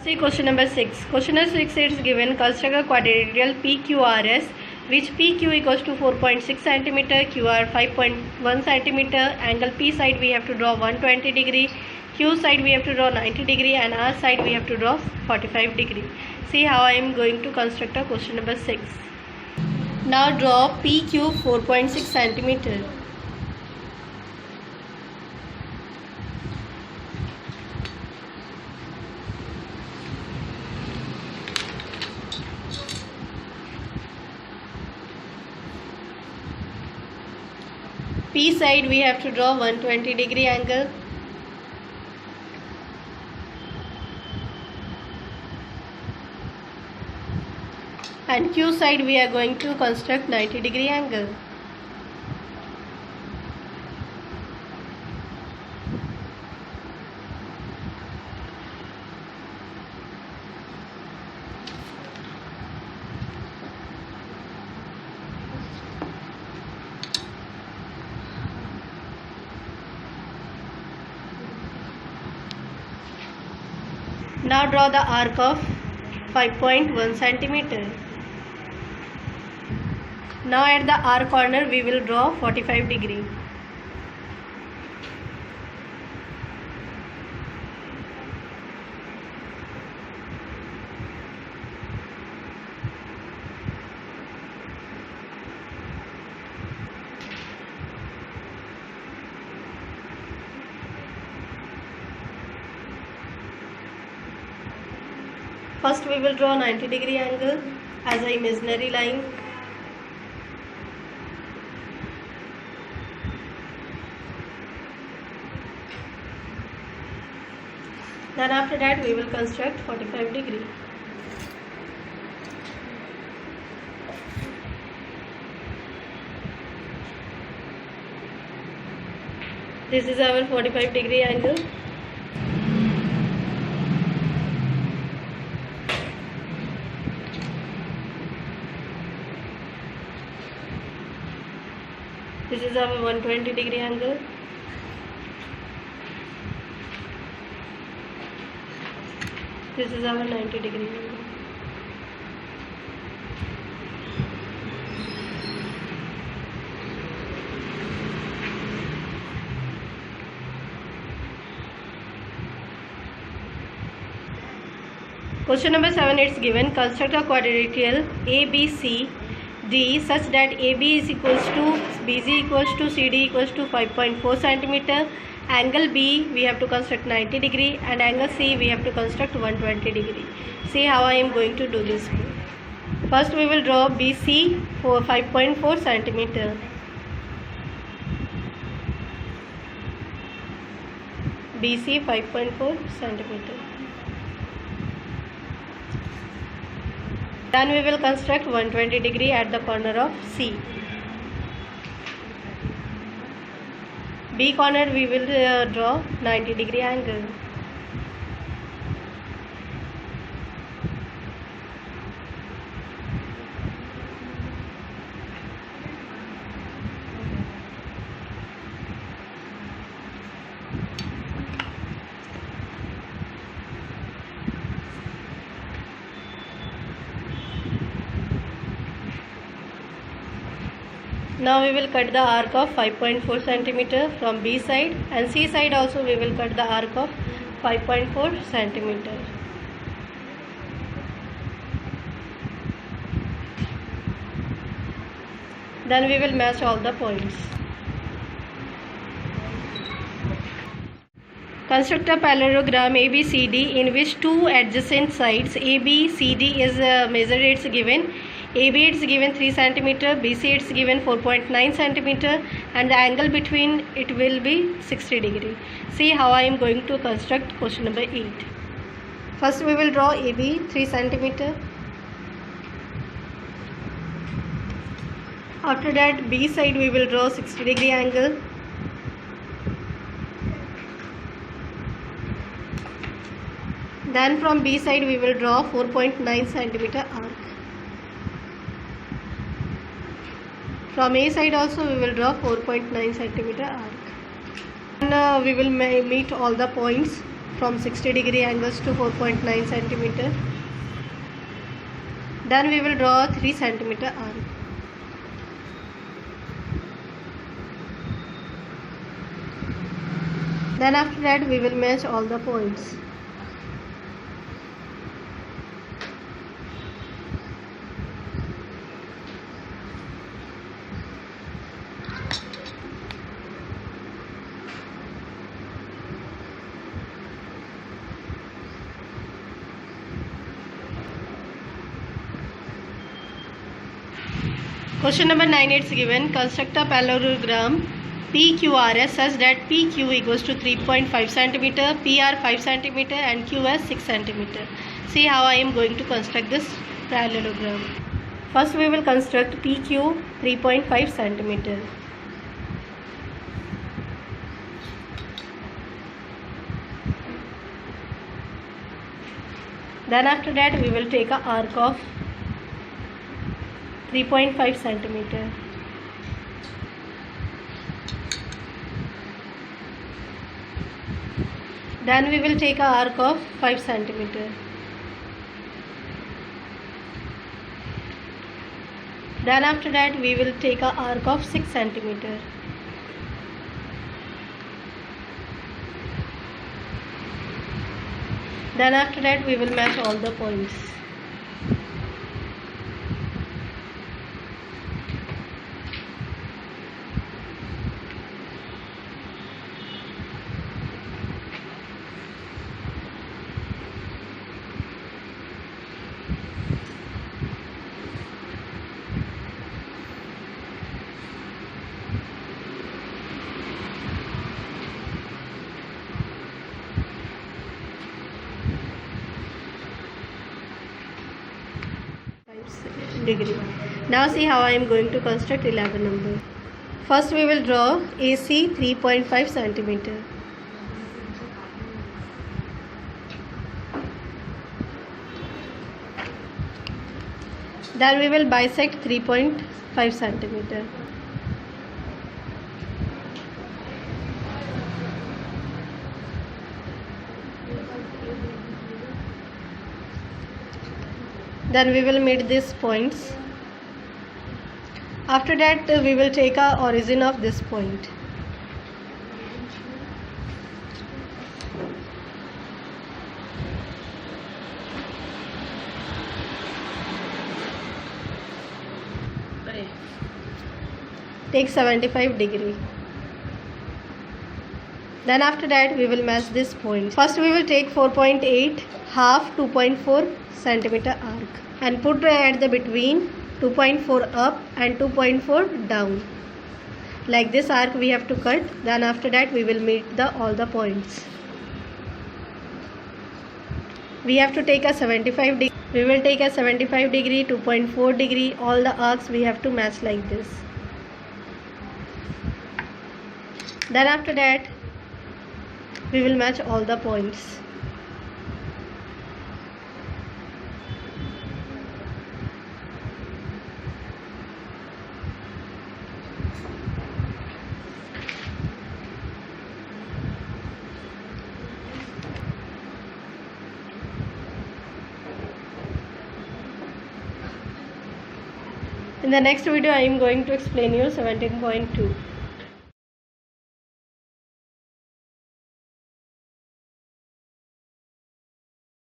See question number 6. Question number 6 is given construct a quadrilateral PQRS which PQ equals to 4.6 cm, QR 5.1 cm, angle P side we have to draw 120 degree, Q side we have to draw 90 degree and R side we have to draw 45 degree. See how I am going to construct a question number 6. Now draw PQ 4.6 cm. P side we have to draw 120 degree angle. And Q side we are going to construct 90 degree angle. Now draw the arc of 5.1 cm. Now at the R corner we will draw 45 degree. First we will draw 90 degree angle as an imaginary line. Then after that we will construct 45 degree. This is our 45 degree angle. This is our 120 degree angle. This is our 90 degree angle. Question number 7 is given. Construct a quadrilateral ABC D such that AB is equals to BC equals to CD equals to 5.4 cm. Angle B we have to construct 90 degree and angle C we have to construct 120 degree. See how I am going to do this. First we will draw BC for 5.4 cm. BC 5.4 cm. Then we will construct 120 degree at the corner of C. B corner we will draw 90 degree angle. Now we will cut the arc of 5.4 cm from B side and C side also we will cut the arc of 5.4 cm. Then we will match all the points. Construct a parallelogram ABCD in which two adjacent sides ABCD is measured, it's given. AB it's given 3 cm, BC it's given 4.9 cm and the angle between it will be 60 degree. See how I am going to construct question number 8. First we will draw AB 3 cm. After that B side we will draw 60 degree angle. Then from B side we will draw 4.9 cm arc. From A side also we will draw 4.9 cm arc. And we will meet all the points from 60 degree angles to 4.9 centimeter. Then we will draw a 3 centimeter arc. Then after that we will match all the points. Question number 9 is given. Construct a parallelogram PQRS such that PQ equals to 3.5 cm, PR 5 cm and QS 6 cm. See how I am going to construct this parallelogram. First we will construct PQ 3.5 cm. Then after that we will take a arc of 3.5 centimeter. Then we will take a arc of 5 centimeter. Then after that we will take a arc of 6 centimeter. Then after that we will match all the points. Degree. Now see how I am going to construct 11 number. First we will draw AC 3.5 centimeter. Then we will bisect 3.5 centimeter. Then we will meet these points. After that we will take a origin of this point. Take 75 degree. Then after that we will match this point. First we will take 4.8 half 2.4 centimeter arc and put at the between 2.4 up and 2.4 down. Like this arc we have to cut. Then after that we will meet all the points. We have to take a 75 degree. We will take a 75 degree, 2.4 degree. All the arcs we have to match like this. Then after that we will match all the points. In the next video I am going to explain you 17.2.